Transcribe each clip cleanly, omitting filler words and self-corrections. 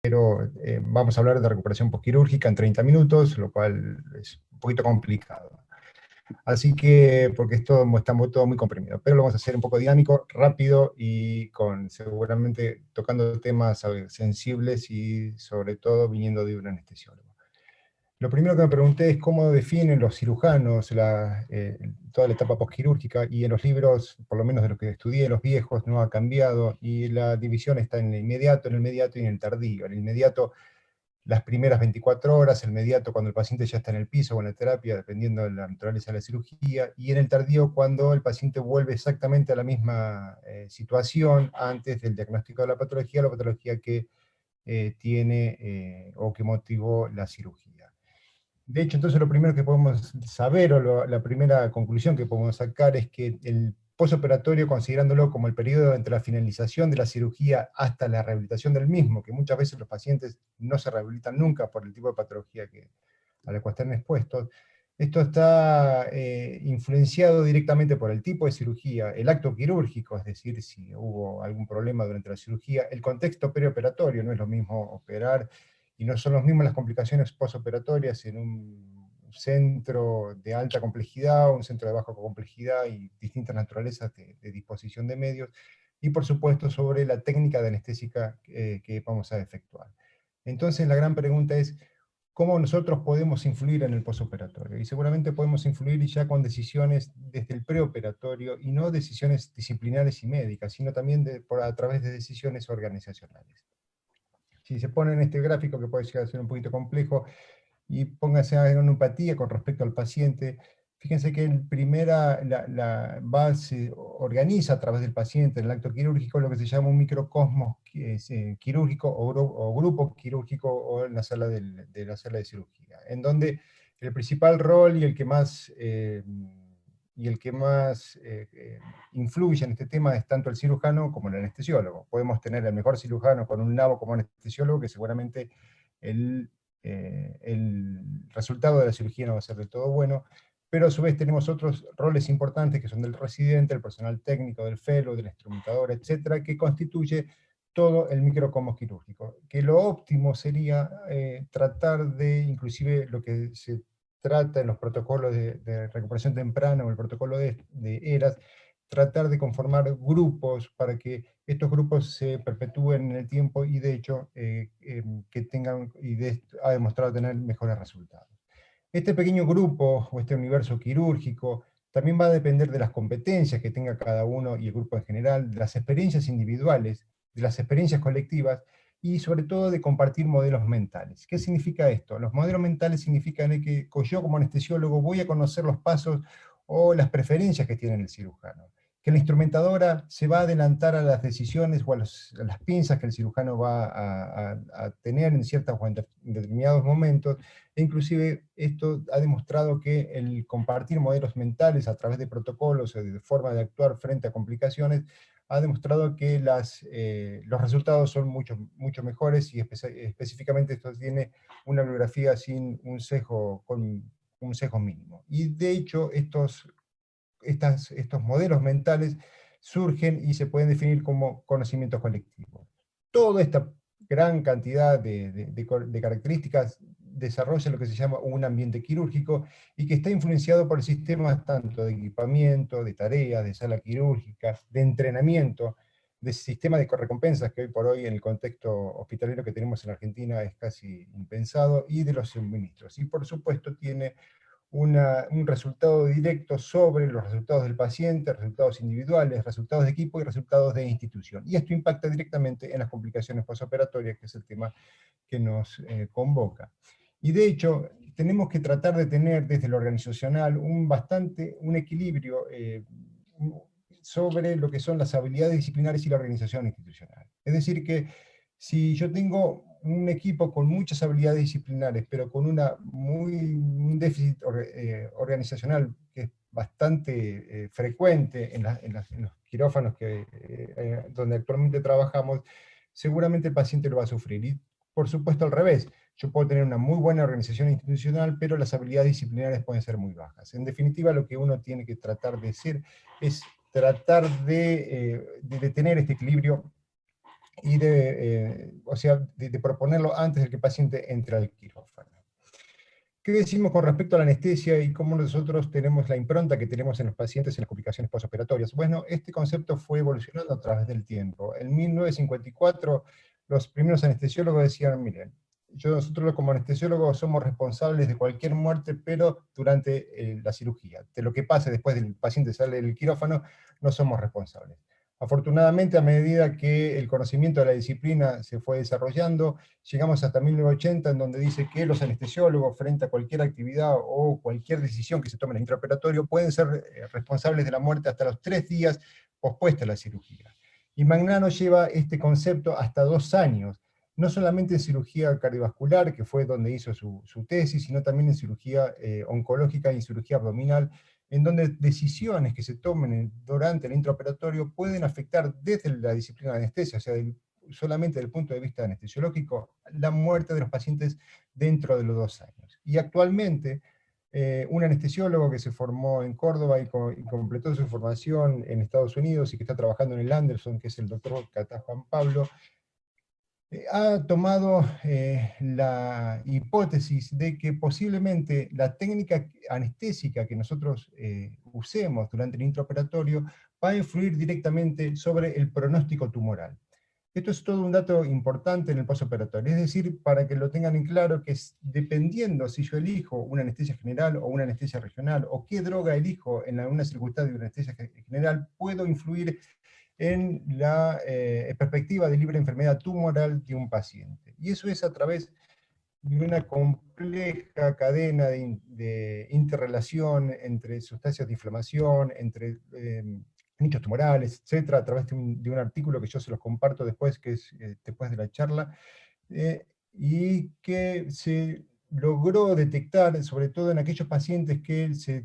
pero vamos a hablar de recuperación postquirúrgica en 30 minutos, lo cual es un poquito complicado. Así que, porque está todo muy comprimido, pero lo vamos a hacer un poco dinámico, rápido y seguramente tocando temas sensibles y sobre todo viniendo de un anestesiólogo. Lo primero que me pregunté es cómo definen los cirujanos toda la etapa postquirúrgica, y en los libros, por lo menos de los que estudié, los viejos, no ha cambiado, y la división está en el inmediato y en el tardío. En el inmediato, las primeras 24 horas, el inmediato cuando el paciente ya está en el piso o en la terapia, dependiendo de la naturaleza de la cirugía, y en el tardío cuando el paciente vuelve exactamente a la misma situación antes del diagnóstico de la patología que tiene o que motivó la cirugía. De hecho, entonces lo primero que podemos saber, la primera conclusión que podemos sacar es que el posoperatorio, considerándolo como el periodo entre la finalización de la cirugía hasta la rehabilitación del mismo, que muchas veces los pacientes no se rehabilitan nunca por el tipo de patología a la cual están expuestos, esto está influenciado directamente por el tipo de cirugía, el acto quirúrgico, es decir, si hubo algún problema durante la cirugía, el contexto perioperatorio. No es lo mismo operar, y no son las mismas las complicaciones postoperatorias en un centro de alta complejidad o un centro de baja complejidad, y distintas naturalezas de disposición de medios, y por supuesto sobre la técnica de anestésica que vamos a efectuar. Entonces la gran pregunta es, ¿cómo nosotros podemos influir en el postoperatorio? Y seguramente podemos influir ya con decisiones desde el preoperatorio, y no decisiones disciplinares y médicas, sino también a través de decisiones organizacionales. Si se pone en este gráfico, que puede llegar a ser un poquito complejo, y póngase en una empatía con respecto al paciente, fíjense que la base organiza a través del paciente en el acto quirúrgico lo que se llama un microcosmos quirúrgico o grupo quirúrgico, o en la sala de la sala de cirugía, en donde el principal rol y el que más influye en este tema es tanto el cirujano como el anestesiólogo. Podemos tener el mejor cirujano con un nabo como anestesiólogo, que seguramente el resultado de la cirugía no va a ser del todo bueno, pero a su vez tenemos otros roles importantes que son del residente, el personal técnico, del fellow, del instrumentador, etcétera, que constituye todo el microcosmos quirúrgico. Que lo óptimo sería tratar de, inclusive lo que se trata en los protocolos de recuperación temprana o el protocolo de ERAS, tratar de conformar grupos para que estos grupos se perpetúen en el tiempo, y de hecho que tengan, ha demostrado tener mejores resultados. Este pequeño grupo o este universo quirúrgico también va a depender de las competencias que tenga cada uno y el grupo en general, de las experiencias individuales, de las experiencias colectivas, y sobre todo de compartir modelos mentales. ¿Qué significa esto? Los modelos mentales significan que yo como anestesiólogo voy a conocer los pasos o las preferencias que tiene el cirujano, que la instrumentadora se va a adelantar a las decisiones o a las pinzas que el cirujano va a tener en ciertos o en determinados momentos, e inclusive esto ha demostrado que el compartir modelos mentales a través de protocolos o de forma de actuar frente a complicaciones ha demostrado que los resultados son mucho mejores, y específicamente esto tiene una bibliografía sin un sesgo, con un sesgo mínimo. Y de hecho estos modelos mentales surgen y se pueden definir como conocimientos colectivos. Toda esta gran cantidad de características desarrolla lo que se llama un ambiente quirúrgico, y que está influenciado por sistemas tanto de equipamiento, de tareas, de sala quirúrgica, de entrenamiento, de sistema de recompensas, que hoy por hoy en el contexto hospitalario que tenemos en Argentina es casi impensado, y de los suministros. Y por supuesto tiene un resultado directo sobre los resultados del paciente, resultados individuales, resultados de equipo y resultados de institución. Y esto impacta directamente en las complicaciones postoperatorias, que es el tema que nos convoca. Y de hecho, tenemos que tratar de tener desde lo organizacional un equilibrio sobre lo que son las habilidades disciplinares y la organización institucional. Es decir, que si yo tengo un equipo con muchas habilidades disciplinares, pero con un déficit organizacional que es bastante frecuente en los quirófanos donde actualmente trabajamos, seguramente el paciente lo va a sufrir. Y por supuesto al revés, yo puedo tener una muy buena organización institucional, pero las habilidades disciplinares pueden ser muy bajas. En definitiva, lo que uno tiene que tratar de hacer es tratar de tener este equilibrio y o sea, de proponerlo antes de que el paciente entre al quirófano. ¿Qué decimos con respecto a la anestesia y cómo nosotros tenemos la impronta que tenemos en los pacientes en las complicaciones postoperatorias? Bueno, este concepto fue evolucionando a través del tiempo. En 1954, los primeros anestesiólogos decían, miren, nosotros como anestesiólogos somos responsables de cualquier muerte, pero durante la cirugía. De lo que pase después del paciente sale del quirófano, no somos responsables. Afortunadamente, a medida que el conocimiento de la disciplina se fue desarrollando, llegamos hasta 1980, en donde dice que los anestesiólogos, frente a cualquier actividad o cualquier decisión que se tome en el intraoperatorio, pueden ser responsables de la muerte hasta los 3 días pospuesta a la cirugía. Y Magnano lleva este concepto hasta 2 años, no solamente en cirugía cardiovascular, que fue donde hizo su tesis, sino también en cirugía oncológica y en cirugía abdominal, en donde decisiones que se tomen durante el intraoperatorio pueden afectar desde la disciplina de anestesia, o sea, solamente desde el punto de vista anestesiológico, la muerte de los pacientes dentro de los 2 años. Y actualmente, un anestesiólogo que se formó en Córdoba y completó su formación en Estados Unidos y que está trabajando en el Anderson, que es el doctor Catá Juan Pablo, ha tomado la hipótesis de que posiblemente la técnica anestésica que nosotros usemos durante el intraoperatorio va a influir directamente sobre el pronóstico tumoral. Esto es todo un dato importante en el postoperatorio, es decir, para que lo tengan en claro, que dependiendo si yo elijo una anestesia general o una anestesia regional, o qué droga elijo en una circunstancia de una anestesia general, puedo influir en la perspectiva de libre enfermedad tumoral de un paciente. Y eso es a través de una compleja cadena de interrelación entre sustancias de inflamación, entre nichos tumorales, etcétera, a través de un artículo que yo se los comparto después, que es después de la charla, y que se logró detectar, sobre todo en aquellos pacientes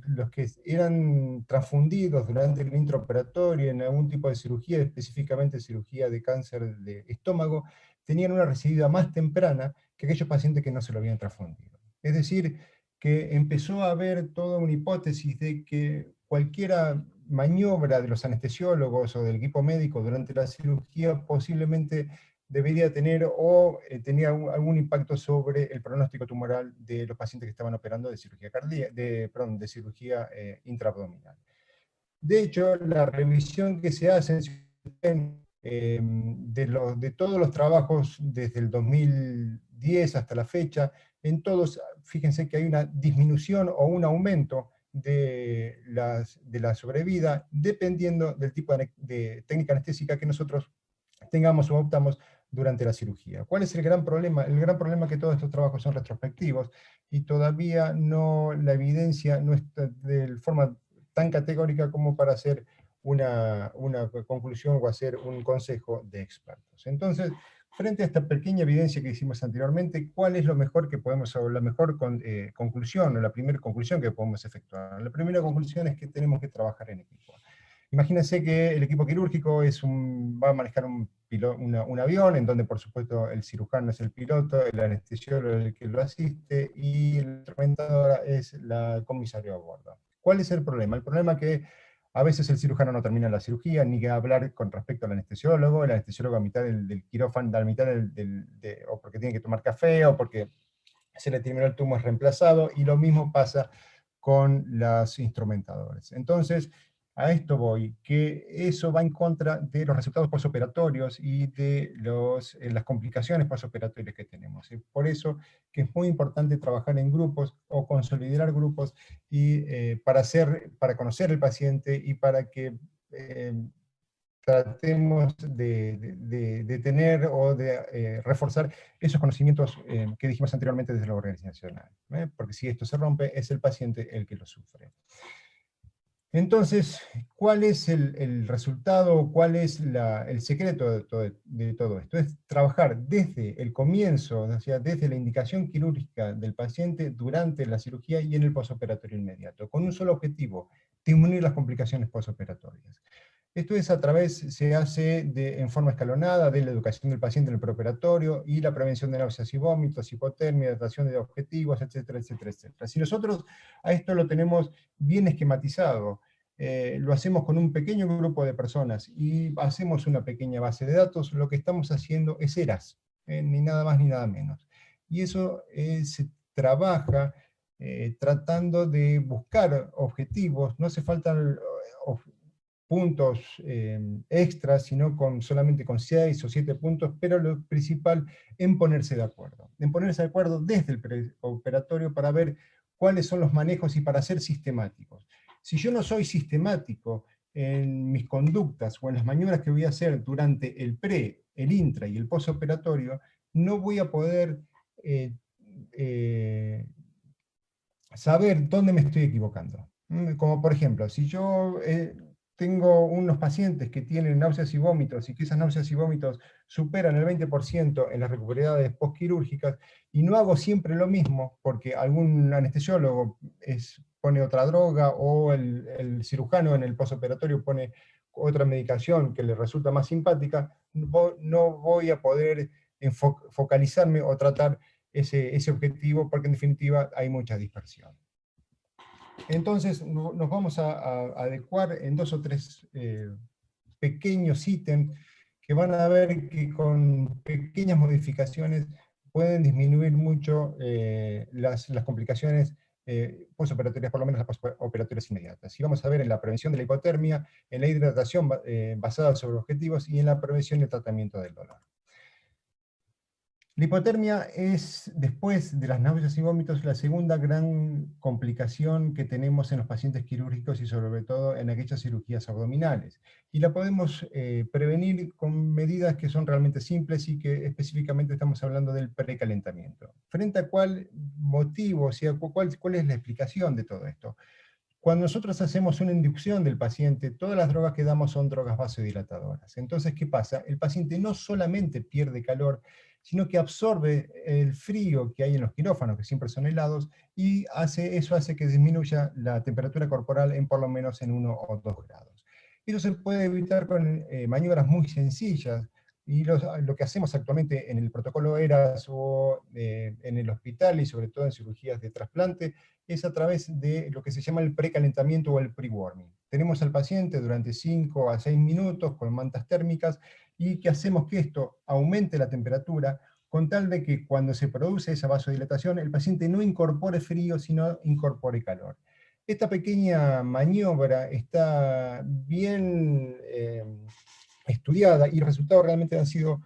los que eran transfundidos durante el intraoperatorio en algún tipo de cirugía, específicamente cirugía de cáncer de estómago, tenían una recidiva más temprana que aquellos pacientes que no se lo habían transfundido. Es decir, que empezó a haber toda una hipótesis de que cualquiera maniobra de los anestesiólogos o del equipo médico durante la cirugía posiblemente debería tener o tenía algún impacto sobre el pronóstico tumoral de los pacientes que estaban operando de cirugía de cirugía intraabdominal. De hecho, la revisión que se hace de todos los trabajos desde el 2010 hasta la fecha, en todos, fíjense que hay una disminución o un aumento de la sobrevida, dependiendo del tipo de técnica anestésica que nosotros tengamos o optamos durante la cirugía. ¿Cuál es el gran problema? El gran problema es que todos estos trabajos son retrospectivos y todavía la evidencia no está de forma tan categórica como para hacer una conclusión o hacer un consejo de expertos. Entonces, frente a esta pequeña evidencia que hicimos anteriormente, ¿cuál es lo mejor que podemos, o la mejor conclusión, o la primera conclusión que podemos efectuar? La primera conclusión es que tenemos que trabajar en equipo. Imagínense que el equipo quirúrgico va a manejar un avión, en donde por supuesto el cirujano es el piloto, el anestesiólogo es el que lo asiste, y el instrumentador es la comisario a bordo. ¿Cuál es el problema? El problema es que a veces el cirujano no termina la cirugía, ni que hablar con respecto al anestesiólogo, el anestesiólogo a mitad del quirófano, a mitad o porque tiene que tomar café, o porque se le terminó el tumor reemplazado, y lo mismo pasa con los instrumentadores. Entonces, a esto voy, que eso va en contra de los resultados postoperatorios y de las complicaciones postoperatorias que tenemos. Por eso que es muy importante trabajar en grupos o consolidar grupos para conocer el paciente y para que tratemos de tener o de reforzar esos conocimientos que dijimos anteriormente desde la organizacional. Porque si esto se rompe, es el paciente el que lo sufre. Entonces, ¿cuál es el resultado? ¿Cuál es el secreto de todo esto? Es trabajar desde el comienzo, o sea, desde la indicación quirúrgica del paciente durante la cirugía y en el posoperatorio inmediato, con un solo objetivo: disminuir las complicaciones posoperatorias. Esto se hace en forma escalonada, de la educación del paciente en el preoperatorio y la prevención de náuseas y vómitos, hipotermia, adaptación de objetivos, etcétera, etcétera, etcétera. Si nosotros a esto lo tenemos bien esquematizado, lo hacemos con un pequeño grupo de personas y hacemos una pequeña base de datos, lo que estamos haciendo es ERAS, ni nada más ni nada menos. Y eso se trabaja tratando de buscar objetivos, no hace falta puntos extras, sino solamente con 6 o 7 puntos, pero lo principal en ponerse de acuerdo. En ponerse de acuerdo desde el operatorio para ver cuáles son los manejos y para ser sistemáticos. Si yo no soy sistemático en mis conductas o en las maniobras que voy a hacer durante el pre, el intra y el postoperatorio, no voy a poder eh, eh, saber dónde me estoy equivocando. Como por ejemplo, si yo tengo unos pacientes que tienen náuseas y vómitos y que esas náuseas y vómitos superan el 20% en las recuperaciones postquirúrgicas y no hago siempre lo mismo porque algún anestesiólogo pone otra droga o el cirujano en el postoperatorio pone otra medicación que le resulta más simpática, no voy a poder focalizarme o tratar ese objetivo, porque en definitiva hay mucha dispersión. Entonces nos vamos a adecuar en 2 o 3 pequeños ítems que van a ver que con pequeñas modificaciones pueden disminuir mucho las complicaciones postoperatorias, por lo menos las postoperatorias inmediatas. Y vamos a ver en la prevención de la hipotermia, en la hidratación basada sobre objetivos y en la prevención y el tratamiento del dolor. La hipotermia es, después de las náuseas y vómitos, la segunda gran complicación que tenemos en los pacientes quirúrgicos y sobre todo en aquellas cirugías abdominales. Y la podemos prevenir con medidas que son realmente simples y que específicamente estamos hablando del precalentamiento. ¿Frente a cuál motivo, o sea, cuál es la explicación de todo esto? Cuando nosotros hacemos una inducción del paciente, todas las drogas que damos son drogas vasodilatadoras. Entonces, ¿qué pasa? El paciente no solamente pierde calor, sino que absorbe el frío que hay en los quirófanos, que siempre son helados, y eso hace que disminuya la temperatura corporal en por lo menos en 1 o 2 grados. Eso se puede evitar con maniobras muy sencillas, y lo que hacemos actualmente en el protocolo ERAS o en el hospital, y sobre todo en cirugías de trasplante, es a través de lo que se llama el precalentamiento o el pre-warming. Tenemos al paciente durante 5 a 6 minutos con mantas térmicas y que hacemos que esto aumente la temperatura con tal de que cuando se produce esa vasodilatación el paciente no incorpore frío, sino incorpore calor. Esta pequeña maniobra está bien estudiada y los resultados realmente han sido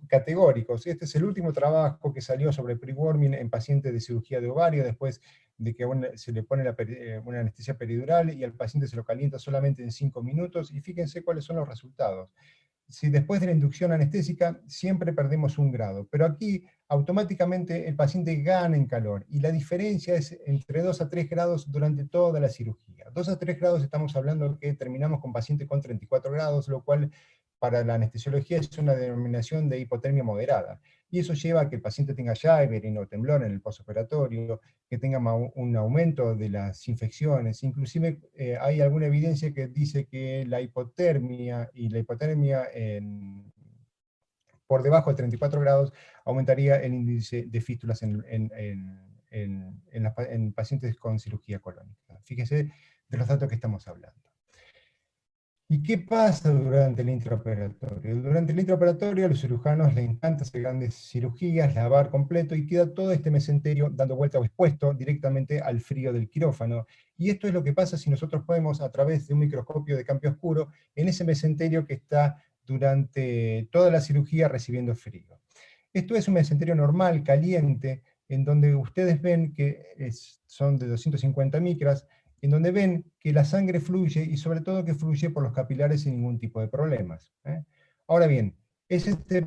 categóricos. Este es el último trabajo que salió sobre pre-warming en pacientes de cirugía de ovario, después de que se le pone una anestesia peridural y al paciente se lo calienta solamente en 5 minutos, y fíjense cuáles son los resultados. Si después de la inducción anestésica siempre perdemos 1 grado, pero aquí automáticamente el paciente gana en calor, y la diferencia es entre 2 a 3 grados durante toda la cirugía. 2 a 3 grados estamos hablando que terminamos con paciente con 34 grados, lo cual para la anestesiología es una denominación de hipotermia moderada. Y eso lleva a que el paciente tenga Shiver o temblor en el postoperatorio, que tenga un aumento de las infecciones. Inclusive hay alguna evidencia que dice que la hipotermia por debajo de 34 grados aumentaría el índice de fístulas en pacientes con cirugía colónica. Fíjese de los datos que estamos hablando. ¿Y qué pasa durante el intraoperatorio? Durante el intraoperatorio a los cirujanos les encanta hacer grandes cirugías, lavar completo, y queda todo este mesenterio dando vuelta o expuesto directamente al frío del quirófano. Y esto es lo que pasa si nosotros podemos, a través de un microscopio de campo oscuro, en ese mesenterio que está durante toda la cirugía recibiendo frío. Esto es un mesenterio normal, caliente, en donde ustedes ven que son de 250 micras, en donde ven que la sangre fluye y sobre todo que fluye por los capilares sin ningún tipo de problemas. Ahora bien, es este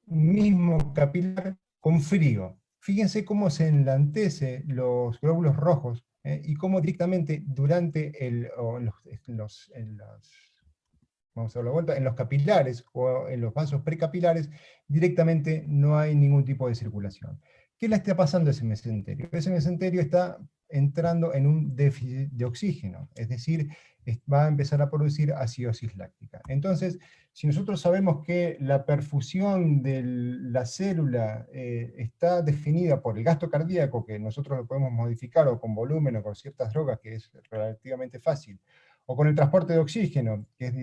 mismo capilar con frío. Fíjense cómo se enlantece los glóbulos rojos y cómo directamente durante vamos a dar la vuelta, en los capilares o en los vasos precapilares, directamente no hay ningún tipo de circulación. ¿Qué le está pasando a ese mesenterio? Ese mesenterio está entrando en un déficit de oxígeno, es decir, va a empezar a producir acidosis láctica. Entonces, si nosotros sabemos que la perfusión de la célula está definida por el gasto cardíaco, que nosotros lo podemos modificar o con volumen o con ciertas drogas, que es relativamente fácil, o con el transporte de oxígeno, que es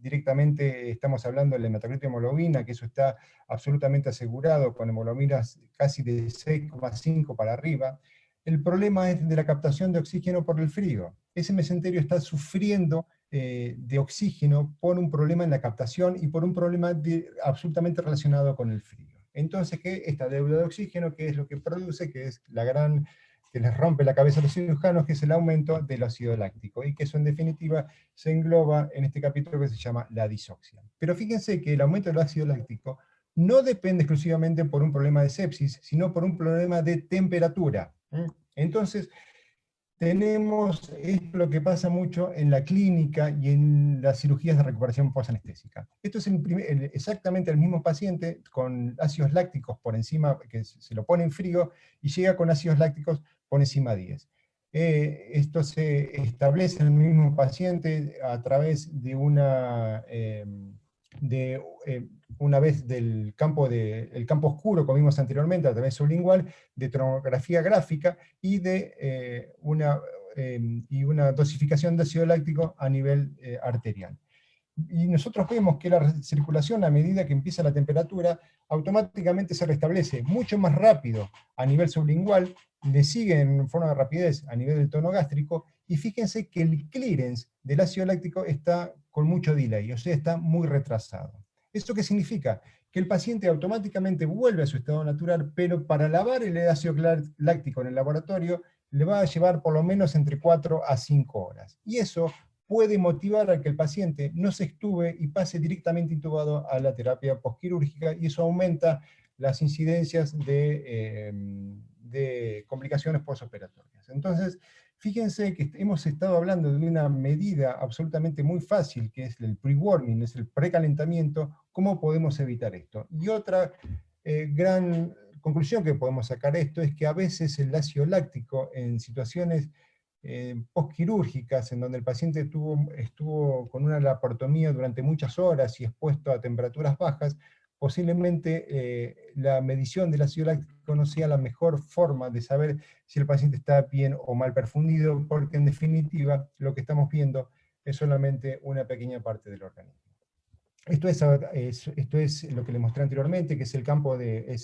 directamente estamos hablando de la hematocrit de hemoglobina, que eso está absolutamente asegurado con hemoglobinas casi de 6,5 para arriba. El problema es de la captación de oxígeno por el frío. Ese mesenterio está sufriendo de oxígeno por un problema en la captación y por un problema absolutamente relacionado con el frío. Entonces, que esta deuda de oxígeno, que es lo que produce, que es la gran, que les rompe la cabeza a los cirujanos, que es el aumento del ácido láctico, y que eso en definitiva se engloba en este capítulo que se llama la disoxia. Pero fíjense que el aumento del ácido láctico no depende exclusivamente por un problema de sepsis, sino por un problema de temperatura. Entonces, tenemos esto lo que pasa mucho en la clínica y en las cirugías de recuperación posanestésica. Esto es exactamente el mismo paciente con ácidos lácticos por encima, que se lo pone en frío, y llega con ácidos lácticos por encima 10. Esto se establece en el mismo paciente a través de una vez del el campo oscuro, como vimos anteriormente, a través sublingual, de tomografía gráfica y de una dosificación de ácido láctico a nivel arterial. Y nosotros vemos que la circulación, a medida que empieza la temperatura, automáticamente se restablece mucho más rápido a nivel sublingual, le sigue en forma de rapidez a nivel del tono gástrico, y fíjense que el clearance del ácido láctico está con mucho delay, o sea, está muy retrasado. ¿Esto qué significa? Que el paciente automáticamente vuelve a su estado natural, pero para lavar el ácido láctico en el laboratorio le va a llevar por lo menos entre 4 a 5 horas. Y eso puede motivar a que el paciente no se extube y pase directamente intubado a la terapia postquirúrgica, y eso aumenta las incidencias de complicaciones postoperatorias. Entonces, fíjense que hemos estado hablando de una medida absolutamente muy fácil, que es el pre-warming, es el precalentamiento. ¿Cómo podemos evitar esto? Y otra gran conclusión que podemos sacar de esto es que a veces el ácido láctico en situaciones postquirúrgicas, en donde el paciente estuvo con una laparotomía durante muchas horas y expuesto a temperaturas bajas, posiblemente la medición del ácido láctico no sea la mejor forma de saber si el paciente está bien o mal perfundido, porque en definitiva lo que estamos viendo es solamente una pequeña parte del organismo. Esto es lo que les mostré anteriormente, que es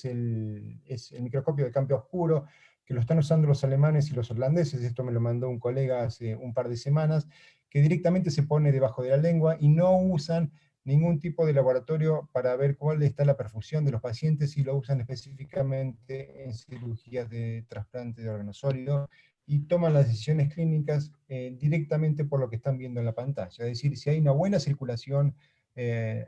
el microscopio de campo oscuro, que lo están usando los alemanes y los holandeses. Esto me lo mandó un colega hace un par de semanas, que directamente se pone debajo de la lengua y no usan ningún tipo de laboratorio para ver cuál está la perfusión de los pacientes, y lo usan específicamente en cirugías de trasplante de órganos sólidos, y toman las decisiones clínicas directamente por lo que están viendo en la pantalla. Es decir, si hay una buena circulación, eh,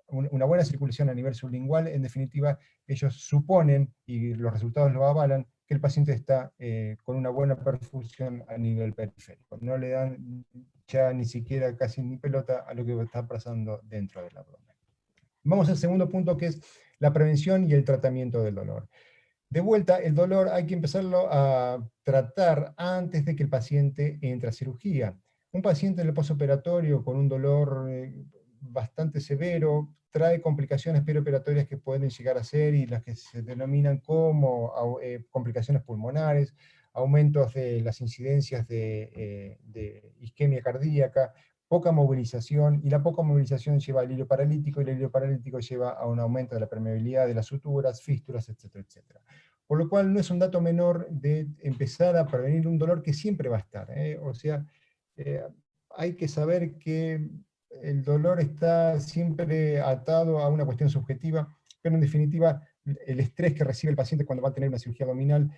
una buena circulación a nivel sublingual, en definitiva, ellos suponen, y los resultados lo avalan, que el paciente está con una buena perfusión a nivel periférico. No le dan ya ni siquiera casi ni pelota a lo que está pasando dentro del abdomen. Vamos al segundo punto, que es la prevención y el tratamiento del dolor. De vuelta, el dolor hay que empezarlo a tratar antes de que el paciente entre a cirugía. Un paciente en el postoperatorio con un dolor bastante severo trae complicaciones perioperatorias que pueden llegar a ser, y las que se denominan como complicaciones pulmonares, aumentos de las incidencias de isquemia cardíaca, poca movilización, y la poca movilización lleva al hilio paralítico, y el hilio paralítico lleva a un aumento de la permeabilidad de las suturas, fístulas, etcétera, etcétera. Por lo cual no es un dato menor de empezar a prevenir un dolor que siempre va a estar. O sea, hay que saber que el dolor está siempre atado a una cuestión subjetiva, pero en definitiva el estrés que recibe el paciente cuando va a tener una cirugía abdominal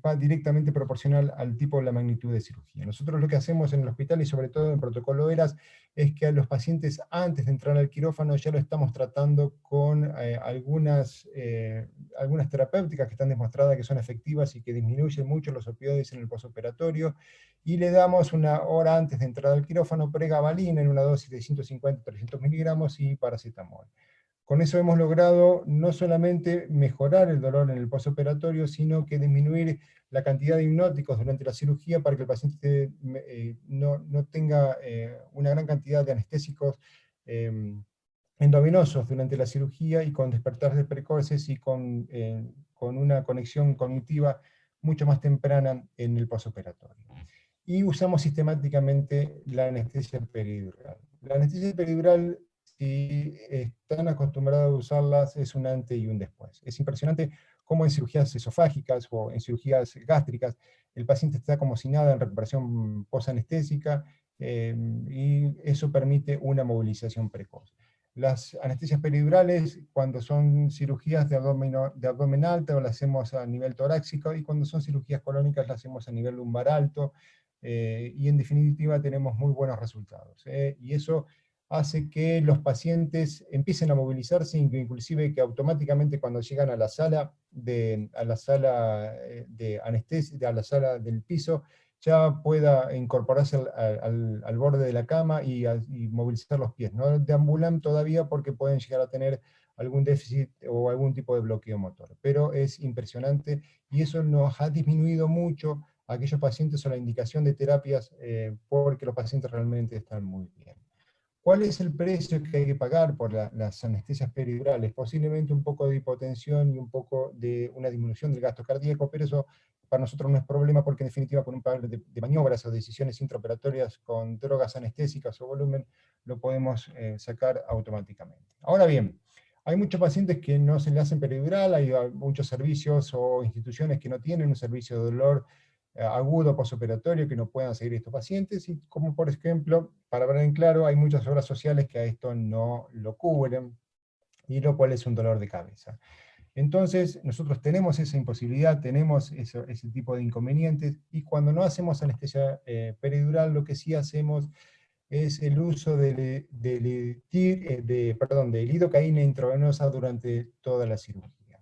va directamente proporcional al tipo de la magnitud de cirugía. Nosotros lo que hacemos en el hospital, y sobre todo en protocolo ERAS, es que a los pacientes, antes de entrar al quirófano, ya lo estamos tratando con algunas terapéuticas que están demostradas que son efectivas y que disminuyen mucho los opioides en el postoperatorio, y le damos una hora antes de entrar al quirófano pregabalina en una dosis de 150-300 miligramos y paracetamol. Con eso hemos logrado no solamente mejorar el dolor en el postoperatorio, sino que disminuir la cantidad de hipnóticos durante la cirugía, para que el paciente no tenga una gran cantidad de anestésicos endovenosos durante la cirugía, y con despertares precoces y con una conexión cognitiva mucho más temprana en el postoperatorio. y usamos sistemáticamente la anestesia peridural. La anestesia peridural, si están acostumbrados a usarlas, es un antes y un después. Es impresionante cómo en cirugías esofágicas o en cirugías gástricas el paciente está como si nada en recuperación posanestésica, y eso permite una movilización precoz. Las anestesias peridurales, cuando son cirugías de abdomen alto, las hacemos a nivel torácico, y cuando son cirugías colónicas, las hacemos a nivel lumbar alto, y en definitiva tenemos muy buenos resultados. Y eso hace que los pacientes empiecen a movilizarse, inclusive que automáticamente cuando llegan a la sala de anestesia, a la sala del piso, ya pueda incorporarse al borde de la cama y movilizar los pies. No deambulan todavía porque pueden llegar a tener algún déficit o algún tipo de bloqueo motor, pero es impresionante, y eso nos ha disminuido mucho a aquellos pacientes o la indicación de terapias, porque los pacientes realmente están muy bien. ¿Cuál es el precio que hay que pagar por las anestesias peridurales? Posiblemente un poco de hipotensión y un poco de una disminución del gasto cardíaco, pero eso para nosotros no es problema, porque en definitiva con un par de maniobras o decisiones intraoperatorias con drogas anestésicas o volumen lo podemos sacar automáticamente. Ahora bien, hay muchos pacientes que no se le hacen peridural, hay muchos servicios o instituciones que no tienen un servicio de dolor agudo postoperatorio que no puedan seguir estos pacientes, y como por ejemplo, para ver en claro, hay muchas obras sociales que a esto no lo cubren, y lo cual es un dolor de cabeza. Entonces, nosotros tenemos esa imposibilidad, tenemos ese tipo de inconvenientes, y cuando no hacemos anestesia peridural, lo que sí hacemos es el uso de lidocaína intravenosa durante toda la cirugía.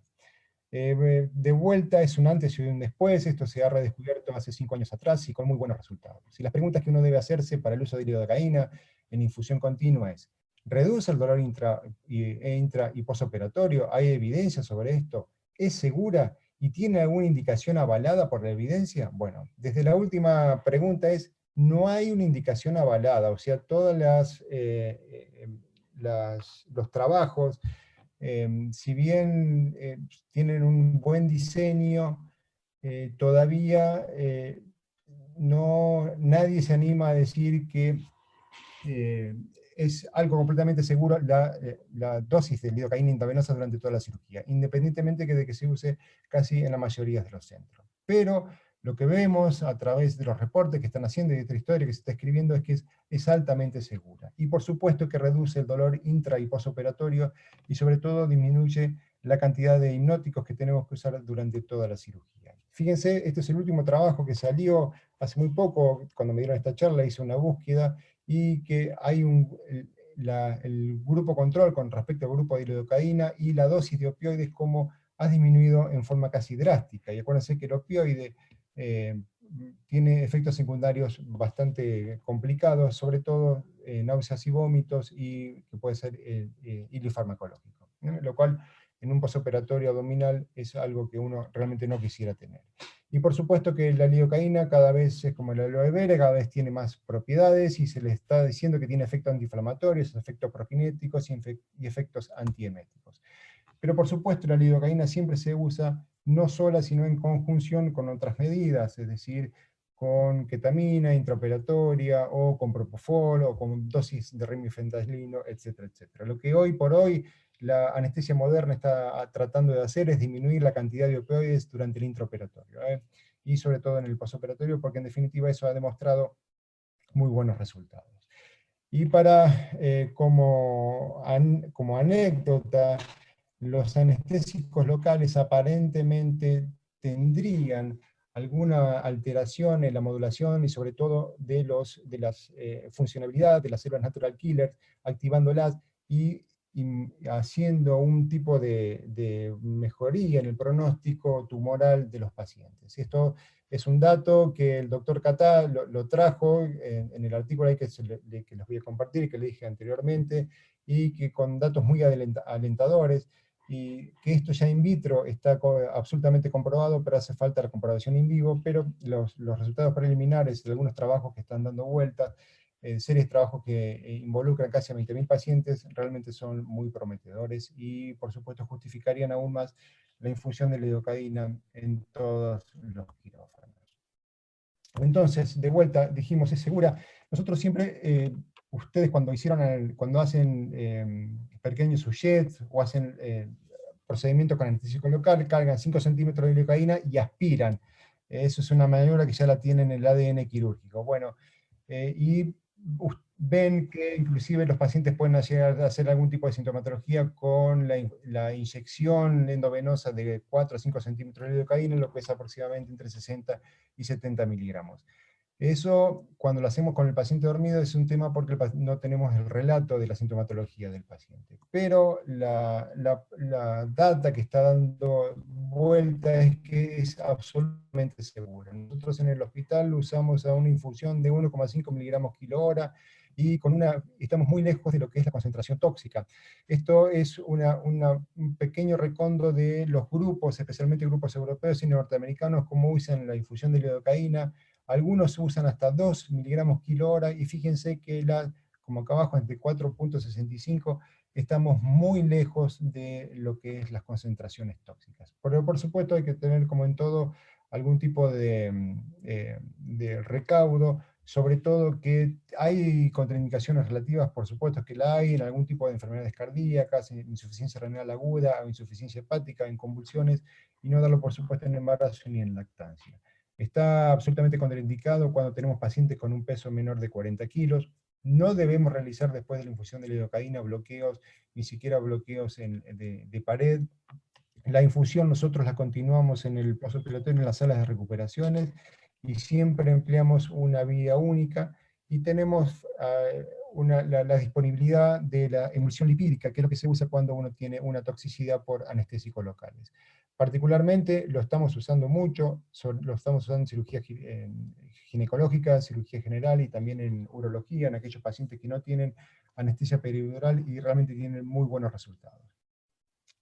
De vuelta es un antes y un después, esto se ha redescubierto hace 5 años atrás y con muy buenos resultados. Y las preguntas que uno debe hacerse para el uso de lidocaína en infusión continua es: ¿reduce el dolor intra y posoperatorio? ¿Hay evidencia sobre esto? ¿Es segura? ¿Y tiene alguna indicación avalada por la evidencia? Bueno, desde la última pregunta no hay una indicación avalada, o sea, los trabajos, si bien tienen un buen diseño, todavía nadie se anima a decir que eh, es algo completamente seguro la dosis de lidocaína intravenosa durante toda la cirugía, independientemente de que se use casi en la mayoría de los centros. Pero lo que vemos a través de los reportes que están haciendo y de otra historia que se está escribiendo es que es altamente segura. Y por supuesto que reduce el dolor intra y posoperatorio, y sobre todo disminuye la cantidad de hipnóticos que tenemos que usar durante toda la cirugía. Fíjense, este es el último trabajo que salió hace muy poco. Cuando me dieron esta charla hice una búsqueda, y que hay el grupo control con respecto al grupo de lidocaína y la dosis de opioides, como ha disminuido en forma casi drástica. Y acuérdense que el opioide tiene efectos secundarios bastante complicados, sobre todo náuseas y vómitos, y que puede ser ilifarmacológico, ¿no? Lo cual en un postoperatorio abdominal es algo que uno realmente no quisiera tener. Y por supuesto que la lidocaína cada vez es como el aloe vera, cada vez tiene más propiedades, y se le está diciendo que tiene efectos antiinflamatorios, efectos prokinéticos y efectos antieméticos. Pero por supuesto la lidocaína siempre se usa no sola, sino en conjunción con otras medidas, es decir, con ketamina intraoperatoria, o con propofol, o con dosis de remifentanilino, etcétera, etcétera. Lo que hoy por hoy la anestesia moderna está tratando de hacer es disminuir la cantidad de opioides durante el intraoperatorio, y sobre todo en el postoperatorio, porque en definitiva eso ha demostrado muy buenos resultados. Y como anécdota, los anestésicos locales aparentemente tendrían alguna alteración en la modulación, y sobre todo de las funcionalidades de las células natural killers, activándolas y haciendo un tipo de mejoría en el pronóstico tumoral de los pacientes. Esto es un dato que el doctor Catá lo trajo en el artículo ahí que les voy a compartir y que le dije anteriormente, y que con datos muy alentadores, y que esto ya in vitro está absolutamente comprobado, pero hace falta la comprobación in vivo. Pero los resultados preliminares de algunos trabajos que están dando vueltas, series de trabajos que involucran casi a 20.000 pacientes, realmente son muy prometedores, y por supuesto justificarían aún más la infusión de lidocaína en todos los quirófanos. Entonces, de vuelta, dijimos, es segura. Nosotros siempre, ustedes cuando hacen pequeños sujets o hacen procedimientos con anestésico local, cargan 5 centímetros de lidocaína y aspiran. Eso es una maniobra que ya la tienen en el ADN quirúrgico. Bueno, y ven que inclusive los pacientes pueden llegar a hacer algún tipo de sintomatología con la inyección endovenosa de 4 o 5 centímetros de lidocaína, lo que es aproximadamente entre 60 y 70 miligramos. Eso, cuando lo hacemos con el paciente dormido, es un tema porque no tenemos el relato de la sintomatología del paciente. Pero la data que está dando vuelta es que es absolutamente segura. Nosotros en el hospital usamos a una infusión de 1,5 miligramos kilo hora y estamos muy lejos de lo que es la concentración tóxica. Esto es un pequeño recondo de los grupos, especialmente grupos europeos y norteamericanos, cómo usan la infusión de lidocaína. Algunos usan hasta 2 miligramos kilo hora, y fíjense que como acá abajo, entre 4,65, estamos muy lejos de lo que es las concentraciones tóxicas. Pero por supuesto hay que tener, como en todo, algún tipo de recaudo, sobre todo que hay contraindicaciones relativas, por supuesto que la hay, en algún tipo de enfermedades cardíacas, en insuficiencia renal aguda, o insuficiencia hepática, en convulsiones, y no darlo, por supuesto, en embarazo ni en lactancia. Está absolutamente contraindicado cuando tenemos pacientes con un peso menor de 40 kilos. No debemos realizar después de la infusión de lidocaína bloqueos, ni siquiera bloqueos de pared. La infusión nosotros la continuamos en el postoperatorio en las salas de recuperaciones, y siempre empleamos una vía única, y tenemos la disponibilidad de la emulsión lipídica, que es lo que se usa cuando uno tiene una toxicidad por anestésicos locales. Particularmente lo estamos usando mucho, lo estamos usando en cirugía ginecológica, cirugía general y también en urología, en aquellos pacientes que no tienen anestesia peridural y realmente tienen muy buenos resultados.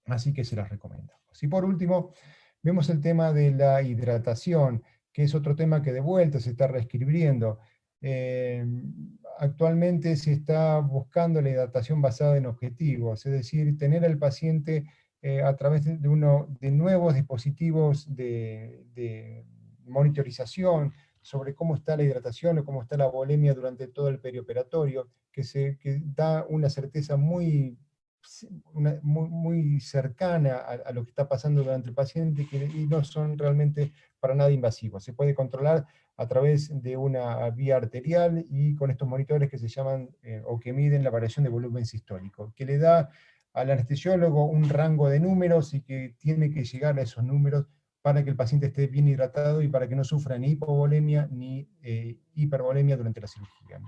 Así que se las recomendamos. Y por último, vemos el tema de la hidratación, que es otro tema que de vuelta se está reescribiendo. Eh, Actualmente se está buscando la hidratación basada en objetivos, es decir, tener al paciente a través de nuevos dispositivos de monitorización sobre cómo está la hidratación o cómo está la volemia durante todo el perioperatorio, que da una certeza muy cercana a lo que está pasando durante el paciente, y no son realmente para nada invasivos. Se puede controlar a través de una vía arterial y con estos monitores que se llaman o que miden la variación de volumen sistólico, que le da al anestesiólogo un rango de números y que tiene que llegar a esos números para que el paciente esté bien hidratado y para que no sufra ni hipovolemia ni hipervolemia durante la cirugía.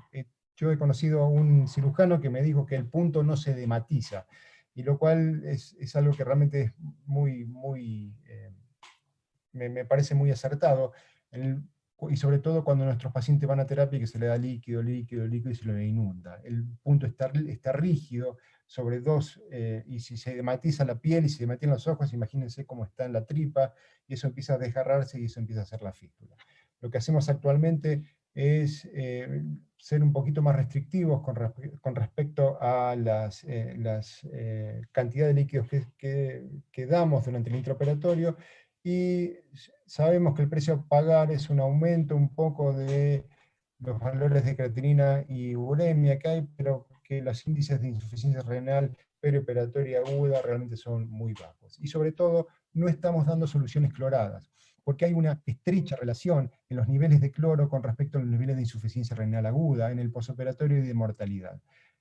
Yo he conocido a un cirujano que me dijo que el punto no se dematiza, y lo cual es algo que realmente es me parece muy acertado, y sobre todo cuando nuestros pacientes van a terapia, que se le da líquido, líquido, líquido y se lo inunda. El punto está rígido sobre dos, y si se dematiza la piel y se dematizan los ojos, imagínense cómo está en la tripa, y eso empieza a desgarrarse y eso empieza a hacer la fístula. Lo que hacemos actualmente es ser un poquito más restrictivos con respecto a las cantidades de líquidos que damos durante el intraoperatorio, y sabemos que el precio a pagar es un aumento un poco de los valores de creatinina y uremia que hay, pero que los índices de insuficiencia renal perioperatoria aguda realmente son muy bajos. Y sobre todo, no estamos dando soluciones cloradas, porque hay una estrecha relación en los niveles de cloro con respecto a los niveles de insuficiencia renal aguda en el posoperatorio y de mortalidad.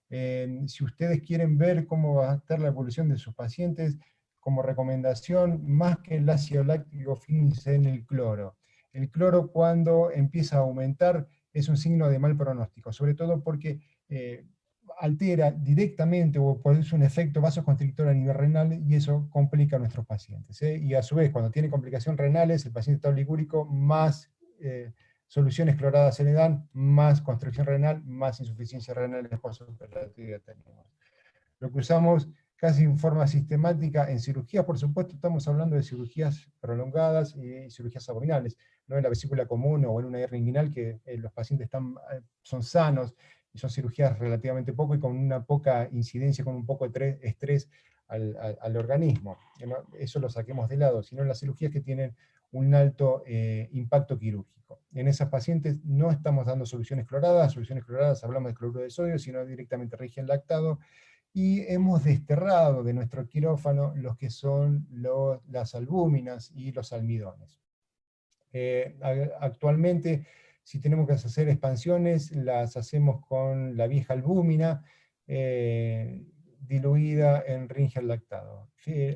Si ustedes quieren ver cómo va a estar la evolución de sus pacientes, como recomendación, más que el ácido láctico, fíjense en el cloro. El cloro, cuando empieza a aumentar, es un signo de mal pronóstico, sobre todo porque altera directamente o produce un efecto vasoconstrictor a nivel renal, y eso complica a nuestros pacientes. Y a su vez, cuando tiene complicaciones renales, el paciente está oligúrico, más soluciones cloradas se le dan, más constricción renal, más insuficiencia renal en el postoperatorio tenemos. Lo que usamos casi en forma sistemática en cirugías, por supuesto, estamos hablando de cirugías prolongadas y cirugías abdominales, no en la vesícula común o en una hernia inguinal, que los pacientes son sanos, y son cirugías relativamente poco y con una poca incidencia, con un poco de estrés al organismo. Eso lo saquemos de lado, sino las cirugías que tienen un alto impacto quirúrgico. En esas pacientes no estamos dando soluciones cloradas hablamos de cloruro de sodio, sino directamente Rigen lactado, y hemos desterrado de nuestro quirófano los que son las albúminas y los almidones. Actualmente, si tenemos que hacer expansiones, las hacemos con la vieja albúmina, diluida en Ringer lactado.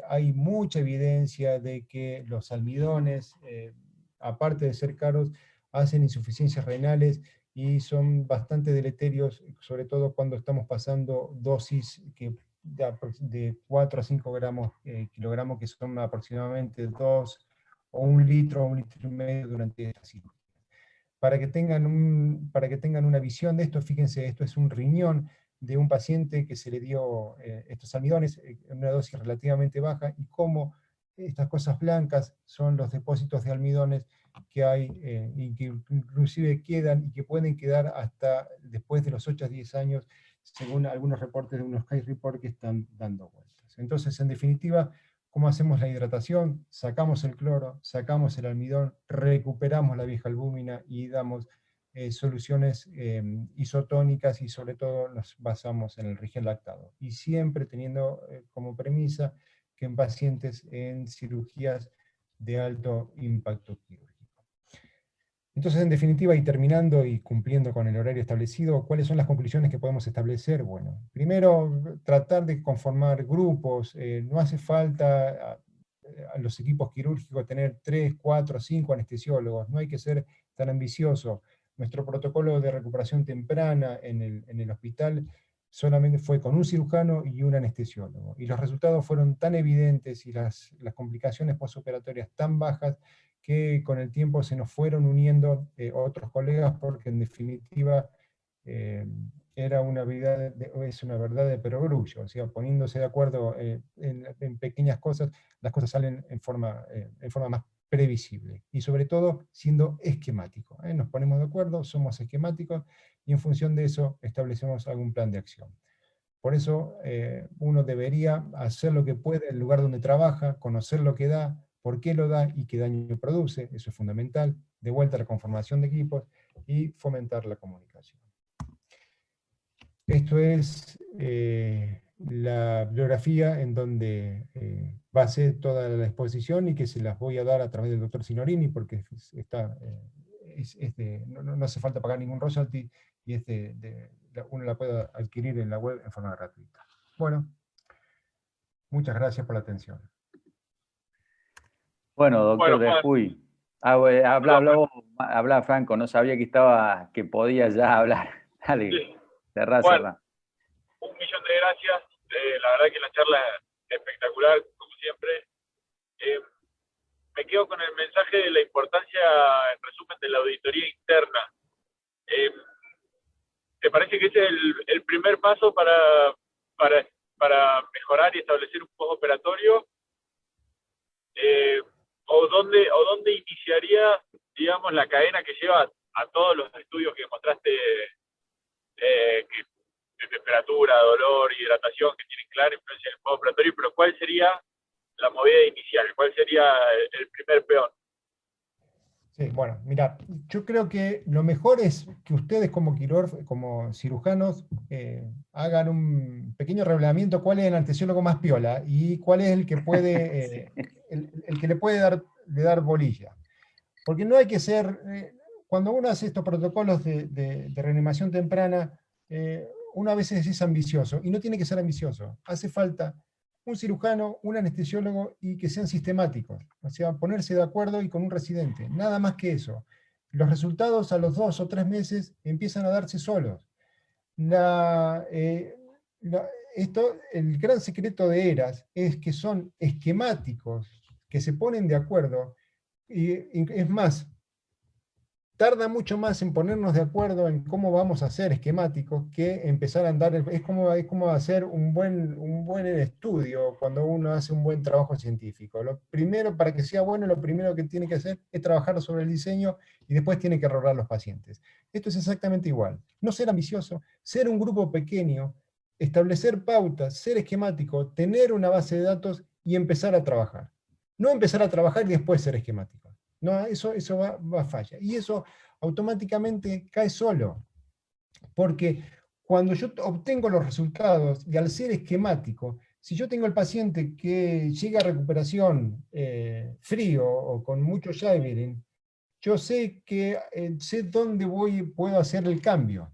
Hay mucha evidencia de que los almidones, aparte de ser caros, hacen insuficiencias renales y son bastante deleterios, sobre todo cuando estamos pasando dosis de 4 a 5 gramos, kilogramos, que son aproximadamente 2 o 1 litro y medio durante esta cirugía. Para que tengan una visión de esto, fíjense, esto es un riñón de un paciente que se le dio estos almidones en una dosis relativamente baja, y cómo estas cosas blancas son los depósitos de almidones que hay, y que inclusive quedan, y que pueden quedar hasta después de los 8 a 10 años, según algunos reportes de unos case report que están dando vueltas. Entonces, en definitiva, ¿cómo hacemos la hidratación? Sacamos el cloro, sacamos el almidón, recuperamos la vieja albúmina y damos soluciones isotónicas, y sobre todo nos basamos en el Rigen lactado. Y siempre teniendo como premisa que en pacientes en cirugías de alto impacto quirúrgico. Entonces, en definitiva, y terminando y cumpliendo con el horario establecido, ¿cuáles son las conclusiones que podemos establecer? Bueno, primero, tratar de conformar grupos. No hace falta a los equipos quirúrgicos tener 3, 4, 5 anestesiólogos. No hay que ser tan ambicioso. Nuestro protocolo de recuperación temprana en el hospital solamente fue con un cirujano y un anestesiólogo. Y los resultados fueron tan evidentes, y las complicaciones postoperatorias tan bajas, que con el tiempo se nos fueron uniendo otros colegas, porque en definitiva era es una verdad de perogrullo. O sea, poniéndose de acuerdo en pequeñas cosas, las cosas salen en forma más previsible, y sobre todo siendo esquemático. Nos ponemos de acuerdo, somos esquemáticos, y en función de eso establecemos algún plan de acción. Por eso uno debería hacer lo que puede en el lugar donde trabaja, conocer lo que da, por qué lo da y qué daño produce. Eso es fundamental. De vuelta a la conformación de equipos y fomentar la comunicación. Esto es la bibliografía en donde basé toda la exposición, y que se las voy a dar a través del doctor Signorini, porque no hace falta pagar ningún royalty, y uno la puede adquirir en la web en forma gratuita. Bueno, muchas gracias por la atención. Bueno, doctor de Juy. Habla Franco, no sabía que podía ya hablar. Dale, sí. cerrá. 1.000.000 de gracias. La verdad que la charla es espectacular, como siempre. Me quedo con el mensaje de la importancia, en resumen, de la auditoría interna. ¿Te parece que ese es el primer paso para mejorar y establecer un postoperatorio? ¿O dónde iniciaría, digamos, la cadena que lleva a todos los estudios que mostraste, de temperatura, dolor, hidratación, que tienen clara influencia en el postoperatorio? Pero ¿cuál sería la movida inicial? ¿Cuál sería el primer peón? Sí, bueno, mira, yo creo que lo mejor es que ustedes como cirujanos, hagan un pequeño revelamiento cuál es el anestesiólogo más piola y cuál es el que puede, el que le puede dar bolilla. Porque no hay que ser, cuando uno hace estos protocolos de reanimación temprana, uno a veces es ambicioso, y no tiene que ser ambicioso. Hace falta un cirujano, un anestesiólogo, y que sean sistemáticos. O sea, ponerse de acuerdo y con un residente. Nada más que eso. Los resultados a los 2 o 3 meses empiezan a darse solos. El gran secreto de ERAS es que son esquemáticos, que se ponen de acuerdo, y es más, tarda mucho más en ponernos de acuerdo en cómo vamos a hacer esquemáticos que empezar a andar. Es como hacer un buen estudio cuando uno hace un buen trabajo científico. Lo primero, para que sea bueno, lo primero que tiene que hacer es trabajar sobre el diseño, y después tiene que errorar los pacientes. Esto es exactamente igual. No ser ambicioso, ser un grupo pequeño, establecer pautas, ser esquemático, tener una base de datos y empezar a trabajar. No empezar a trabajar y después ser esquemático. No, eso va a falla. Y eso automáticamente cae solo. Porque cuando yo obtengo los resultados y al ser esquemático, si yo tengo el paciente que llega a recuperación frío o con mucho shivering, yo sé que sé dónde puedo hacer el cambio.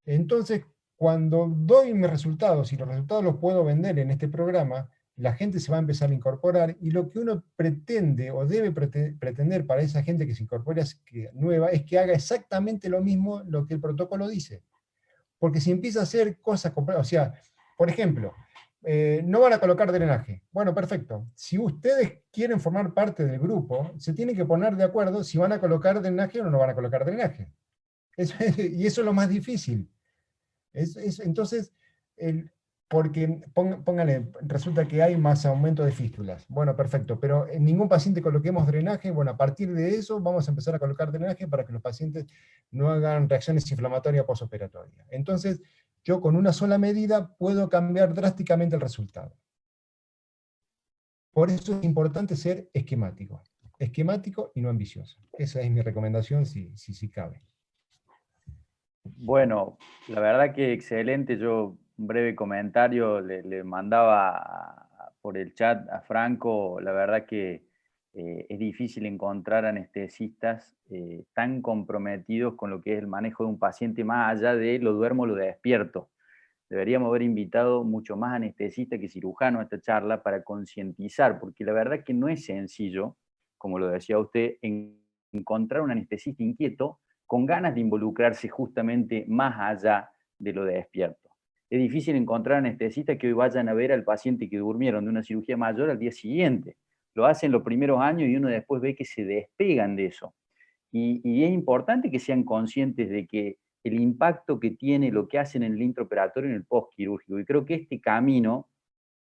Entonces, cuando doy mis resultados y los resultados los puedo vender en este programa, la gente se va a empezar a incorporar y lo que uno pretende o debe pretender para esa gente que se incorpora nueva es que haga exactamente lo mismo lo que el protocolo dice. Porque si empieza a hacer cosas complicadas, o sea, por ejemplo, no van a colocar drenaje. Bueno, perfecto. Si ustedes quieren formar parte del grupo, se tienen que poner de acuerdo si van a colocar drenaje o no van a colocar drenaje. Y eso es lo más difícil. Entonces, porque póngale, resulta que hay más aumento de fístulas. Bueno, perfecto, pero en ningún paciente coloquemos drenaje. Bueno, a partir de eso vamos a empezar a colocar drenaje para que los pacientes no hagan reacciones inflamatorias posoperatorias. Entonces, yo con una sola medida puedo cambiar drásticamente el resultado. Por eso es importante ser esquemático. Esquemático y no ambicioso. Esa es mi recomendación si cabe. Bueno, la verdad que excelente. Yo un breve comentario le mandaba por el chat a Franco. La verdad que es difícil encontrar anestesistas tan comprometidos con lo que es el manejo de un paciente más allá de lo duermo, lo despierto. Deberíamos haber invitado mucho más anestesistas que cirujanos a esta charla para concientizar, porque la verdad que no es sencillo, como lo decía usted, encontrar un anestesista inquieto con ganas de involucrarse justamente más allá de lo de despierto. Es difícil encontrar anestesistas que hoy vayan a ver al paciente que durmieron de una cirugía mayor al día siguiente. Lo hacen los primeros años y uno después ve que se despegan de eso. Y es importante que sean conscientes de que el impacto que tiene lo que hacen en el intraoperatorio y en el postquirúrgico. Y creo que este camino,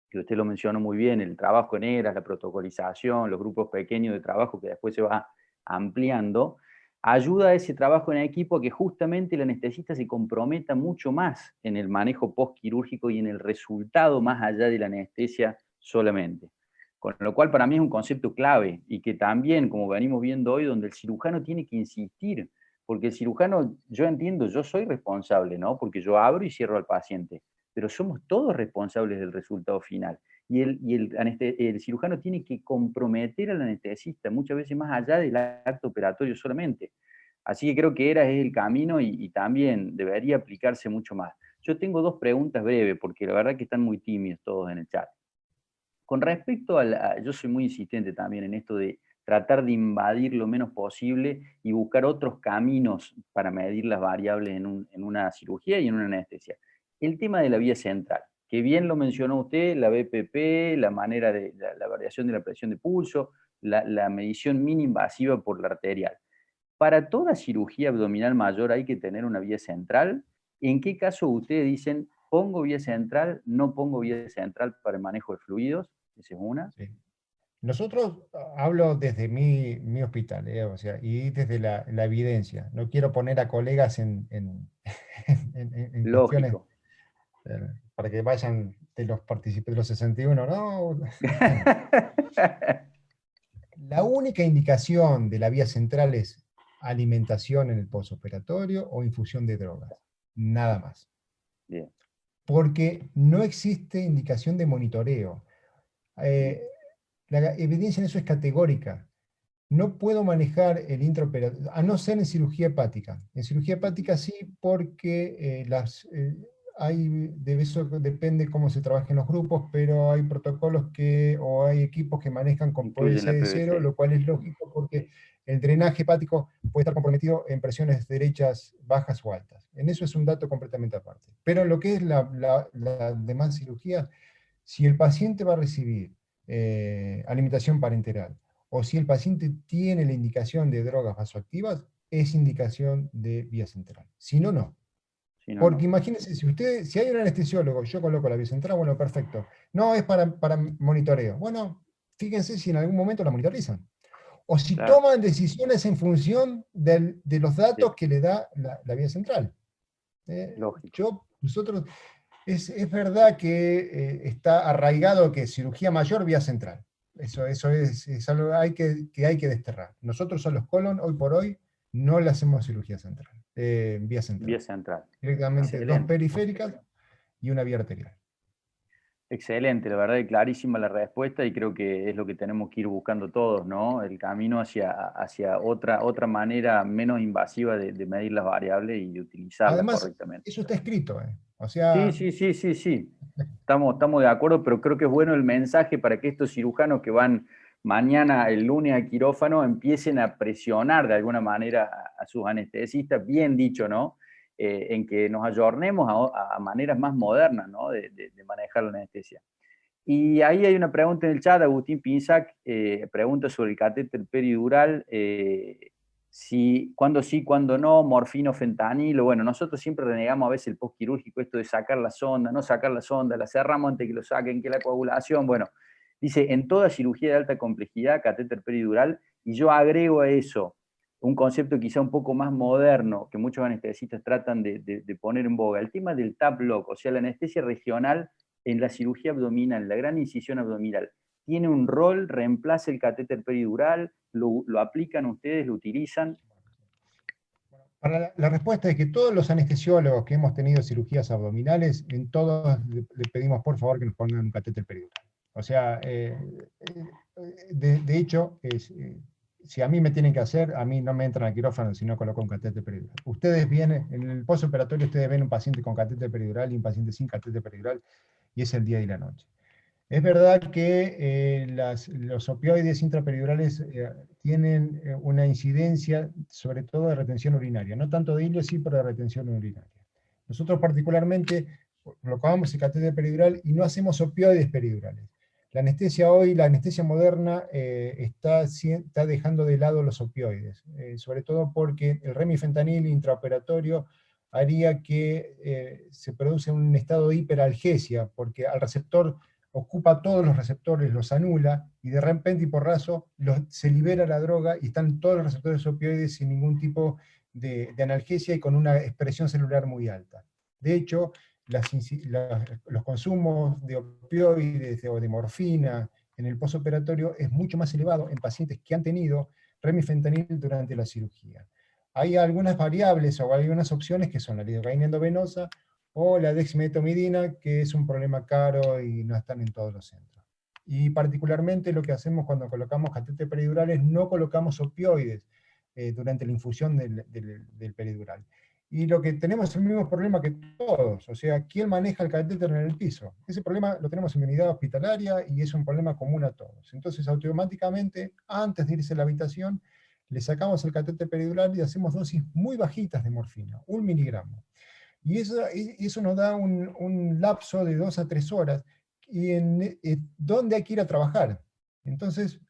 que usted lo mencionó muy bien, el trabajo en ERAS, la protocolización, los grupos pequeños de trabajo que después se va ampliando, ayuda a ese trabajo en equipo a que justamente el anestesista se comprometa mucho más en el manejo postquirúrgico y en el resultado más allá de la anestesia solamente. Con lo cual para mí es un concepto clave y que también, como venimos viendo hoy, donde el cirujano tiene que insistir, porque el cirujano, yo entiendo, yo soy responsable, ¿no? Porque yo abro y cierro al paciente, pero somos todos responsables del resultado final. Y el cirujano tiene que comprometer al anestesista, muchas veces más allá del acto operatorio solamente. Así que creo que ERAS es el camino y también debería aplicarse mucho más. Yo tengo dos preguntas breves, porque la verdad que están muy tímidos todos en el chat. Con respecto yo soy muy insistente también en esto de tratar de invadir lo menos posible y buscar otros caminos para medir las variables en una cirugía y en una anestesia. El tema de la vía central, que bien lo mencionó usted, la BPP, la manera de la variación de la presión de pulso, la medición mínima invasiva por la arterial. Para toda cirugía abdominal mayor hay que tener una vía central. ¿En qué caso ustedes dicen, pongo vía central, no pongo vía central para el manejo de fluidos? Esa es una. Sí. Nosotros, hablo desde mi hospital, o sea, y desde la evidencia. No quiero poner a colegas en cuestiones Lógico. para que vayan de los participantes de los 61, ¿no? La única indicación de la vía central es alimentación en el postoperatorio o infusión de drogas. Nada más. Bien. Porque no existe indicación de monitoreo. La evidencia en eso es categórica. No puedo manejar el intraoperatorio, a no ser en cirugía hepática. En cirugía hepática sí, porque de eso depende cómo se trabaja en los grupos, pero hay protocolos o hay equipos que manejan con Incluyen la PVC de cero, PVC. lo cual es lógico porque el drenaje hepático puede estar comprometido en presiones derechas, bajas o altas. En eso es un dato completamente aparte. Pero en lo que es la demás cirugía, si el paciente va a recibir alimentación parenteral, o si el paciente tiene la indicación de drogas vasoactivas, es indicación de vía central. Si no, no. Si no, Porque no. imagínense, si hay un anestesiólogo, yo coloco la vía central, bueno, perfecto. No, es para monitoreo. Bueno, fíjense si en algún momento la monitorizan. O si Claro. toman decisiones en función de los Sí. datos que le da la vía central. Lógico. Nosotros Es verdad que está arraigado que cirugía mayor vía central. Eso es algo que hay que desterrar. Nosotros a los colon, hoy por hoy, no le hacemos cirugía central, vía central. Vía central. Directamente dos Excelente. periféricas y una vía arterial. Excelente, la verdad es clarísima la respuesta y creo que es lo que tenemos que ir buscando todos, ¿no? El camino hacia otra manera menos invasiva de medir las variables y utilizarlas Además, correctamente. eso está escrito. O Sí, sea, sí. Estamos de acuerdo, pero creo que es bueno el mensaje para que estos cirujanos que van mañana, el lunes al quirófano, empiecen a presionar de alguna manera a sus anestesistas, bien dicho, ¿no? En que nos ayornemos a maneras más modernas, ¿no? De manejar la anestesia. Y ahí hay una pregunta en el chat, Agustín Pinzac pregunta sobre el catéter peridural, cuándo sí, cuándo no, morfina o fentanilo. Bueno, nosotros siempre renegamos a veces el postquirúrgico, esto de sacar la sonda, no sacar la sonda, la cerramos antes que lo saquen, que la coagulación. Bueno, dice, en toda cirugía de alta complejidad, catéter peridural, y yo agrego a eso un concepto quizá un poco más moderno, que muchos anestesistas tratan de poner en boga, el tema del tap lock, o sea, la anestesia regional en la cirugía abdominal, la gran incisión abdominal. ¿Tiene un rol? ¿Reemplaza el catéter peridural? ¿Lo aplican ustedes? ¿Lo utilizan? para la respuesta es que todos los anestesiólogos que hemos tenido cirugías abdominales, en todos le pedimos por favor que nos pongan un catéter peridural. O sea, de hecho, si a mí me tienen que hacer, a mí no me entran al quirófano si no coloco un catéter peridural. Ustedes vienen, en el postoperatorio ustedes ven un paciente con catéter peridural y un paciente sin catéter peridural, y es el día y la noche. Es verdad que los opioides intraperidurales tienen una incidencia sobre todo de retención urinaria, no tanto de hilo, sí, pero de retención urinaria. Nosotros particularmente colocamos el catéter peridural y no hacemos opioides peridurales. La anestesia hoy, la anestesia moderna, está dejando de lado los opioides, sobre todo porque el remifentanil intraoperatorio haría que se produce un estado de hiperalgesia, porque al receptor ocupa todos los receptores, los anula, y de repente y porrazo se libera la droga y están todos los receptores opioides sin ningún tipo de analgesia y con una expresión celular muy alta. De hecho, los consumos de opioides o de morfina en el postoperatorio es mucho más elevado en pacientes que han tenido remifentanil durante la cirugía. Hay algunas variables o algunas opciones que son la lidocaína endovenosa o la dexmedetomidina, que es un problema caro y no están en todos los centros. Y particularmente lo que hacemos cuando colocamos catéteres peridurales, no colocamos opioides durante la infusión del peridural. Y lo que tenemos es el mismo problema que todos, o sea, ¿quién maneja el catéter en el piso? Ese problema lo tenemos en mi unidad hospitalaria y es un problema común a todos. Entonces, automáticamente, antes de irse a la habitación, le sacamos el catéter peridural y hacemos dosis muy bajitas de morfina, 1 miligramo. Y eso nos da un lapso de 2 a 3 horas, y dónde hay que ir a trabajar. Entonces,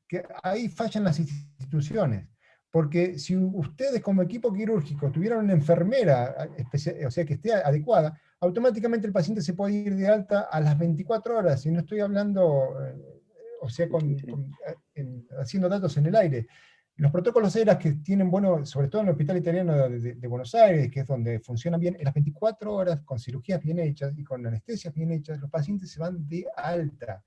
ahí fallan las instituciones. Porque si ustedes como equipo quirúrgico tuvieran una enfermera, o sea, que esté adecuada, automáticamente el paciente se puede ir de alta a las 24 horas, y no estoy hablando, o sea, haciendo datos en el aire. Los protocolos ERAS que tienen, bueno, sobre todo en el Hospital Italiano de Buenos Aires, que es donde funcionan bien, en las 24 horas, con cirugías bien hechas y con anestesias bien hechas, los pacientes se van de alta.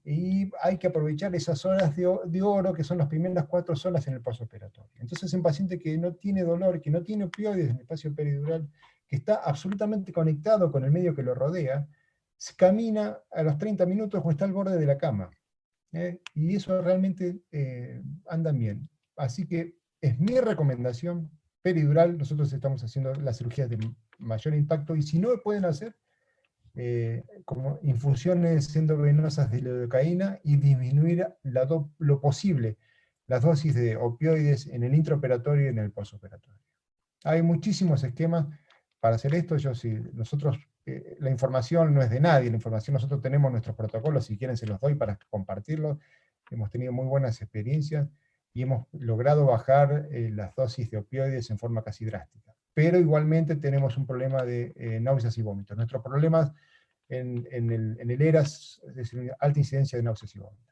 Y hay que aprovechar esas horas de oro, que son las primeras 4 horas en el postoperatorio. Entonces, un paciente que no tiene dolor, que no tiene opioides en el espacio peridural, que está absolutamente conectado con el medio que lo rodea, se camina a los 30 minutos o está al borde de la cama. Y eso realmente anda bien. Así que es mi recomendación peridural. Nosotros estamos haciendo las cirugías de mayor impacto, y si no pueden hacer, como infusiones endovenosas de lidocaína y disminuir lo posible las dosis de opioides en el intraoperatorio y en el postoperatorio. Hay muchísimos esquemas para hacer esto. La información no es de nadie, la información nosotros tenemos nuestros protocolos, si quieren se los doy para compartirlos. Hemos tenido muy buenas experiencias y hemos logrado bajar las dosis de opioides en forma casi drástica. Pero igualmente tenemos un problema de náuseas y vómitos. Nuestros problemas en el ERAS es decir, alta incidencia de náuseas y vómitos.